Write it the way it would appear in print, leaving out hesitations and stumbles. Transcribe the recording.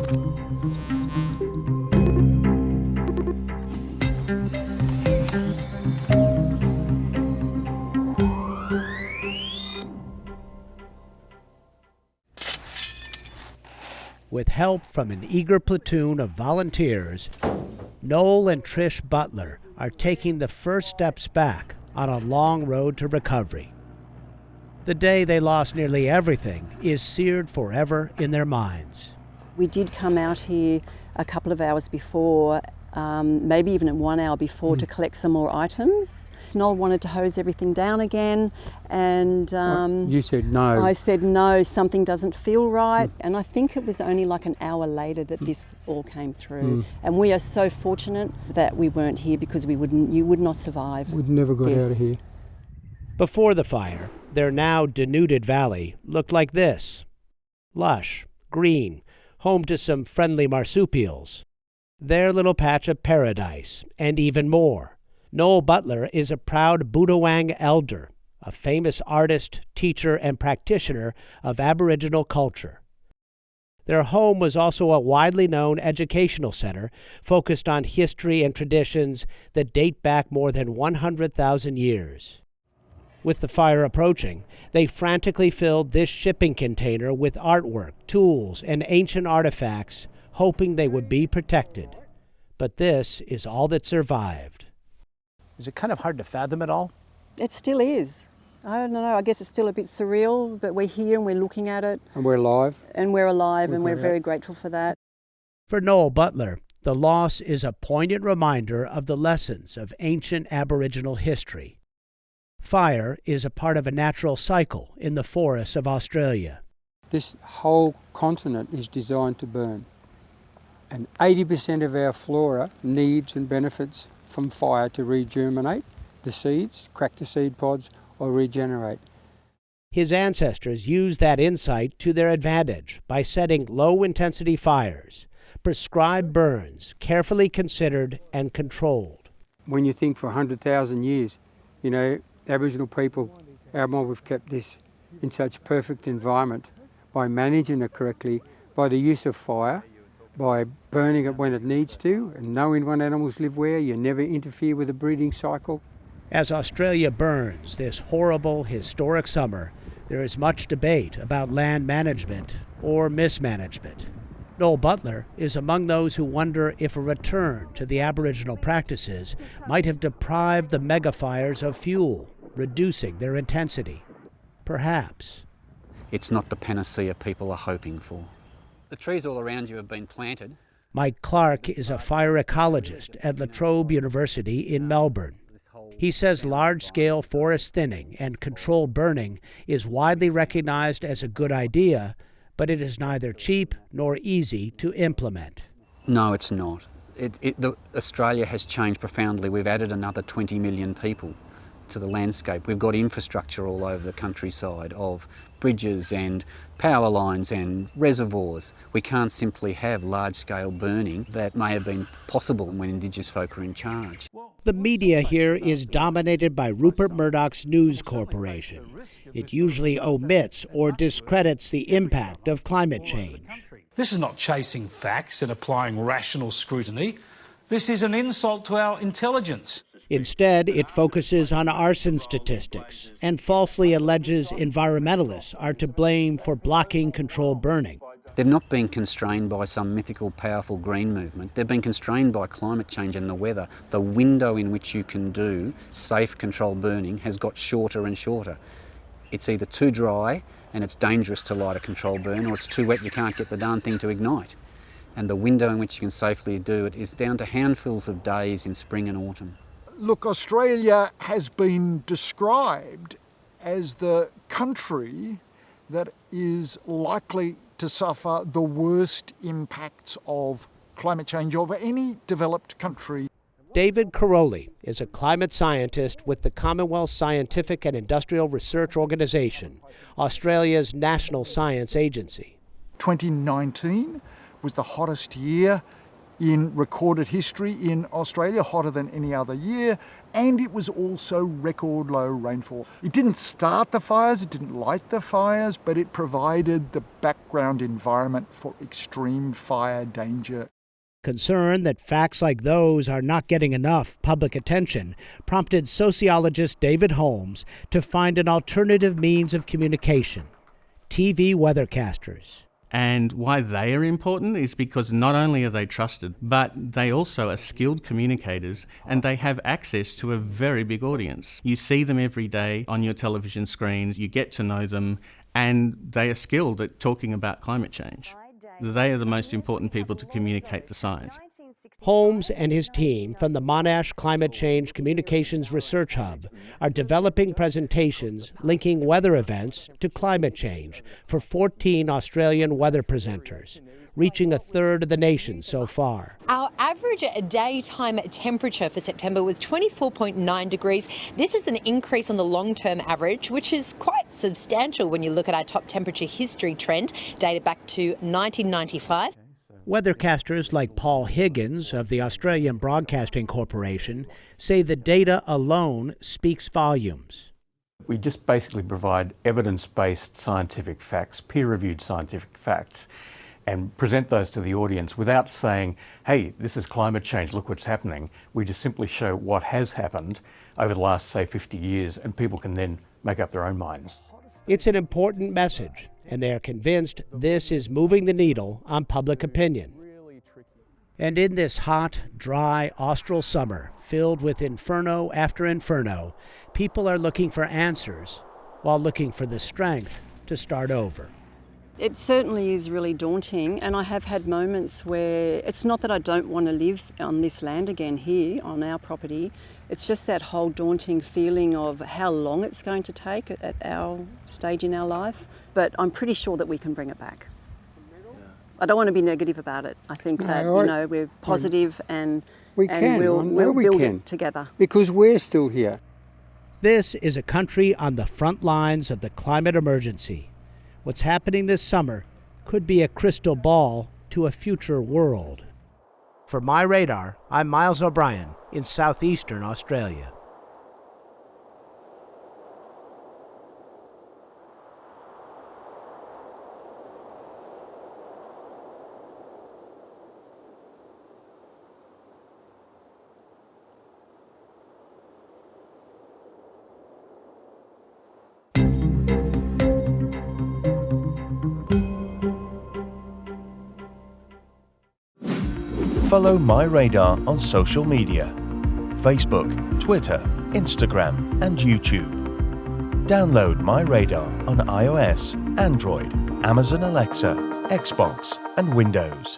With help from an eager platoon of volunteers, Noel and Trish Butler are taking the first steps back on a long road to recovery. The day they lost nearly everything is seared forever in their minds. We did come out here a couple of hours before, maybe even 1 hour before, to collect some more items. Noel wanted to hose everything down again, and you said no. I said no, something doesn't feel right. And I think it was only like an hour later that this all came through. And we are so fortunate that we weren't here, because you would not survive. We'd never got out of here. Before the fire, their now denuded valley looked like this: lush, green, home to some friendly marsupials. Their little patch of paradise, and even more. Noel Butler is a proud Budawang elder, a famous artist, teacher, and practitioner of Aboriginal culture. Their home was also a widely known educational center focused on history and traditions that date back more than 100,000 years. With the fire approaching, they frantically filled this shipping container with artwork, tools, and ancient artifacts, hoping they would be protected. But this is all that survived. Is it kind of hard to fathom it all? It still is. I don't know, I guess it's still a bit surreal, but we're here and we're looking at it. And we're alive. And we're alive, and we're very grateful for that. For Noel Butler, the loss is a poignant reminder of the lessons of ancient Aboriginal history. Fire is a part of a natural cycle in the forests of Australia. This whole continent is designed to burn. And 80% of our flora needs and benefits from fire to regerminate the seeds, crack the seed pods, or regenerate. His ancestors used that insight to their advantage by setting low-intensity fires, prescribed burns, carefully considered and controlled. When you think for 100,000 years, Aboriginal people, we've kept this in such perfect environment by managing it correctly, by the use of fire, by burning it when it needs to, and knowing when animals live where. You never interfere with the breeding cycle. As Australia burns this horrible, historic summer, there is much debate about land management or mismanagement. Noel Butler is among those who wonder if a return to the Aboriginal practices might have deprived the megafires of fuel, reducing their intensity. Perhaps. It's not the panacea people are hoping for. The trees all around you have been planted. Mike Clark is a fire ecologist at La Trobe University in Melbourne. He says large-scale forest thinning and controlled burning is widely recognized as a good idea, but it is neither cheap nor easy to implement. No, it's not. Australia has changed profoundly. We've added another 20 million people to the landscape. We've got infrastructure all over the countryside of bridges and power lines and reservoirs. We can't simply have large-scale burning that may have been possible when Indigenous folk were in charge. The media here is dominated by Rupert Murdoch's News Corporation. It usually omits or discredits the impact of climate change. This is not chasing facts and applying rational scrutiny. This is an insult to our intelligence. Instead, it focuses on arson statistics and falsely alleges environmentalists are to blame for blocking controlled burning. They've not been constrained by some mythical, powerful green movement. They've been constrained by climate change and the weather. The window in which you can do safe, controlled burning has got shorter and shorter. It's either too dry and it's dangerous to light a controlled burn, or it's too wet, you can't get the darn thing to ignite. And the window in which you can safely do it is down to handfuls of days in spring and autumn. Look, Australia has been described as the country that is likely to suffer the worst impacts of climate change over any developed country. David Caroli is a climate scientist with the Commonwealth Scientific and Industrial Research Organisation, Australia's national science agency. 2019 was the hottest year in recorded history in Australia, hotter than any other year, and it was also record low rainfall. It didn't start the fires, it didn't light the fires, but it provided the background environment for extreme fire danger. Concern that facts like those are not getting enough public attention prompted sociologist David Holmes to find an alternative means of communication: TV weathercasters. And why they are important is because not only are they trusted, but they also are skilled communicators and they have access to a very big audience. You see them every day on your television screens, you get to know them, and they are skilled at talking about climate change. They are the most important people to communicate the science. Holmes and his team from the Monash Climate Change Communications Research Hub are developing presentations linking weather events to climate change for 14 Australian weather presenters, reaching a third of the nation so far. Our average daytime temperature for September was 24.9 degrees. This is an increase on the long-term average, which is quite substantial when you look at our top temperature history trend, dated back to 1995. Weathercasters like Paul Higgins of the Australian Broadcasting Corporation say the data alone speaks volumes. We just basically provide evidence-based scientific facts, peer-reviewed scientific facts, and present those to the audience without saying, hey, this is climate change, look what's happening. We just simply show what has happened over the last, say, 50 years, and people can then make up their own minds. It's an important message, and they are convinced this is moving the needle on public opinion. And in this hot, dry, austral summer, filled with inferno after inferno, people are looking for answers while looking for the strength to start over. It certainly is really daunting, and I have had moments where it's not that I don't want to live on this land again here on our property. It's just that whole daunting feeling of how long it's going to take at our stage in our life. But I'm pretty sure that we can bring it back. I don't want to be negative about it. I think that we're positive and we'll build it together. Because we're still here. This is a country on the front lines of the climate emergency. What's happening this summer could be a crystal ball to a future world. For MyRadar, I'm Miles O'Brien in southeastern Australia. Follow MyRadar on social media: Facebook, Twitter, Instagram, and YouTube. Download MyRadar on iOS, Android, Amazon Alexa, Xbox, and Windows.